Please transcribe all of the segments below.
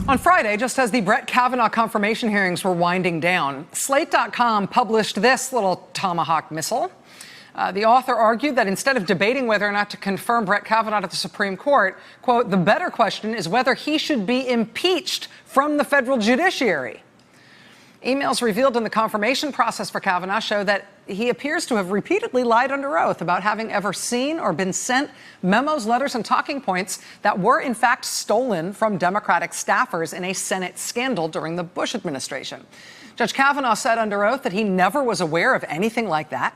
On Friday, just as the Brett Kavanaugh confirmation hearings were winding down, Slate.com published this little tomahawk missile. The author argued that instead of debating whether or not to confirm Brett Kavanaugh to the Supreme Court, quote, the better question is whether he should be impeached from the federal judiciary. Emails revealed in the confirmation process for Kavanaugh show that he appears to have repeatedly lied under oath about having ever seen or been sent memos, letters, and talking points that were in fact stolen from Democratic staffers in a Senate scandal during the Bush administration. Judge Kavanaugh said under oath that he never was aware of anything like that,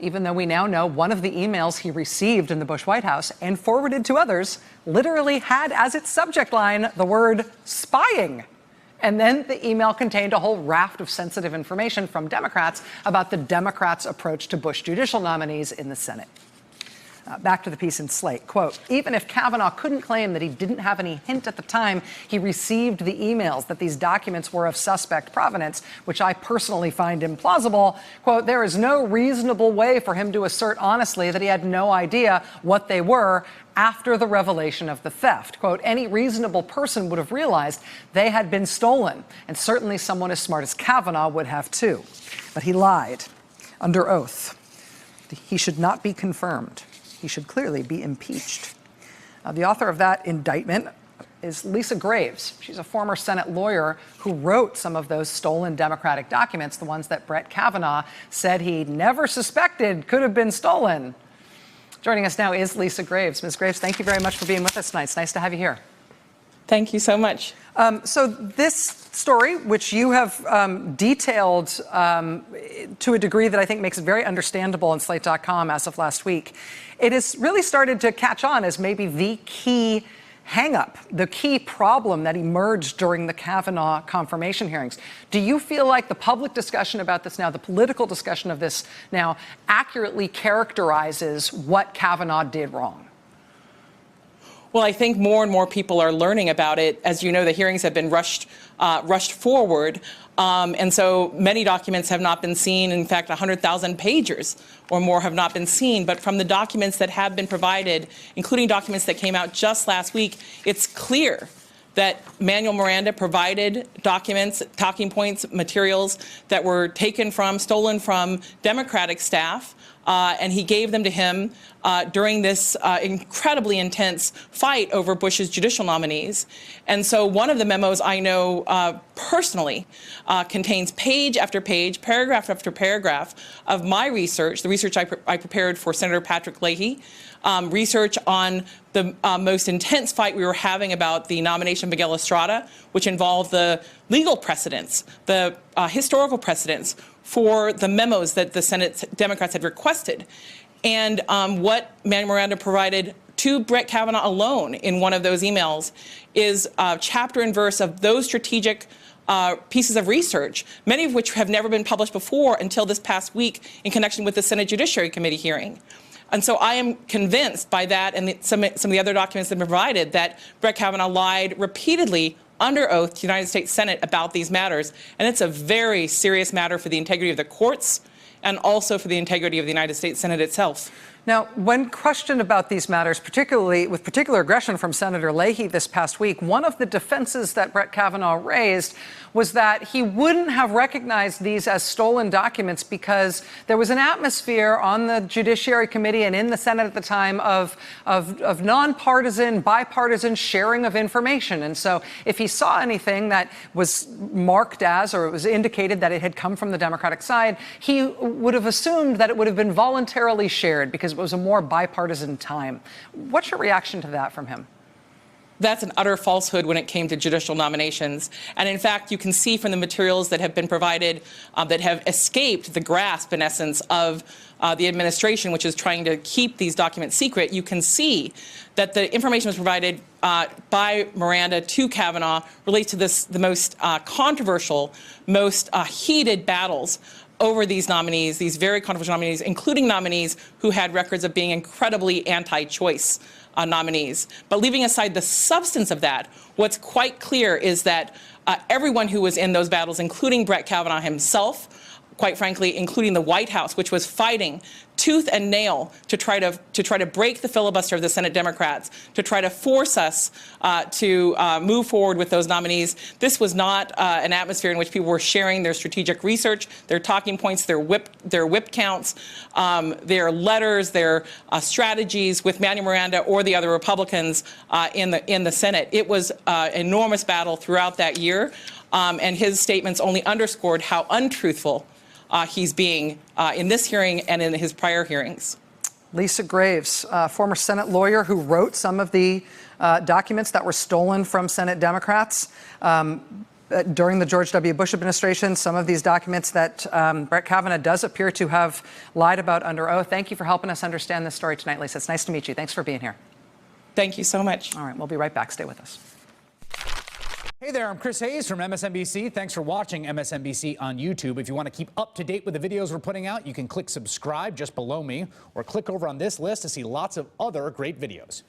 even though we now know one of the emails he received in the Bush White House and forwarded to others literally had as its subject line the word spying. And then the email contained a whole raft of sensitive information from Democrats about the Democrats' approach to Bush judicial nominees in the Senate. Back to the piece in Slate. Quote, even if Kavanaugh couldn't claim that he didn't have any hint at the time he received the emails that these documents were of suspect provenance, which I personally find implausible, quote, there is no reasonable way for him to assert honestly that he had no idea what they were after the revelation of the theft. Quote, any reasonable person would have realized they had been stolen, and certainly someone as smart as Kavanaugh would have too. But he lied under oath. He should not be confirmed. He should clearly be impeached. The author of that indictment is Lisa Graves. She's a former Senate lawyer who wrote some of those stolen Democratic documents, the ones that Brett Kavanaugh said he never suspected could have been stolen. Joining us now is Lisa Graves. Ms. Graves, thank you very much for being with us tonight. It's nice to have you here. Thank you so much. So this story, which you have detailed to a degree that I think makes it very understandable in Slate.com as of last week, it has really started to catch on as maybe the key hang-up, the key problem that emerged during the Kavanaugh confirmation hearings. Do you feel like the public discussion about this now, the political discussion of this now, accurately characterizes what Kavanaugh did wrong? Well, I think more and more people are learning about it. As you know, the hearings have been rushed forward. And so many documents have not been seen. In fact, 100,000 pages or more have not been seen. But from the documents that have been provided, including documents that came out just last week, it's clear that Manuel Miranda provided documents, talking points, materials that were stolen from Democratic staff, and he gave them to him during this incredibly intense fight over Bush's judicial nominees. And so one of the memos I know personally contains page after page, paragraph after paragraph of my research, the research I prepared for Senator Patrick Leahy, research on the most intense fight we were having about the nomination of Miguel Estrada, which involved the legal precedents, the historical precedents for the memos that the Senate Democrats had requested. And what Manuel Miranda provided to Brett Kavanaugh alone in one of those emails is chapter and verse of those strategic pieces of research, many of which have never been published before until this past week in connection with the Senate Judiciary Committee hearing. And so I am convinced by that and some of the other documents that have been provided that Brett Kavanaugh lied repeatedly under oath to the United States Senate about these matters. And it's a very serious matter for the integrity of the courts and also for the integrity of the United States Senate itself. Now, when questioned about these matters, particularly with particular aggression from Senator Leahy this past week, one of the defenses that Brett Kavanaugh raised was that he wouldn't have recognized these as stolen documents because there was an atmosphere on the Judiciary Committee and in the Senate at the time of nonpartisan, bipartisan sharing of information. And so if he saw anything that was marked as, or it was indicated that it had come from the Democratic side, he would have assumed that it would have been voluntarily shared because it was a more bipartisan time. What's your reaction to that from him? That's an utter falsehood when it came to judicial nominations. And in fact, you can see from the materials that have been provided that have escaped the grasp, in essence, of the administration, which is trying to keep these documents secret, you can see that the information was provided by Miranda to Kavanaugh relates to the most controversial, most heated battles over these nominees, these very controversial nominees, including nominees who had records of being incredibly anti-choice nominees. But leaving aside the substance of that, what's quite clear is that everyone who was in those battles, including Brett Kavanaugh himself, quite frankly, including the White House, which was fighting tooth and nail to try to break the filibuster of the Senate Democrats, to try to force us to move forward with those nominees. This was not an atmosphere in which people were sharing their strategic research, their talking points, their whip counts, their letters, their strategies with Manuel Miranda or the other Republicans in the Senate. It was an enormous battle throughout that year, and his statements only underscored how untruthful he's being in this hearing and in his prior hearings. Lisa Graves, former Senate lawyer who wrote some of the documents that were stolen from Senate Democrats during the George W. Bush administration, some of these documents that Brett Kavanaugh does appear to have lied about under oath. Thank you for helping us understand this story tonight, Lisa. It's nice to meet you. Thanks for being here. Thank you so much. All right, we'll be right back. Stay with us. Hey there, I'm Chris Hayes from MSNBC. Thanks for watching MSNBC on YouTube. If you want to keep up to date with the videos we're putting out, you can click subscribe just below me or click over on this list to see lots of other great videos.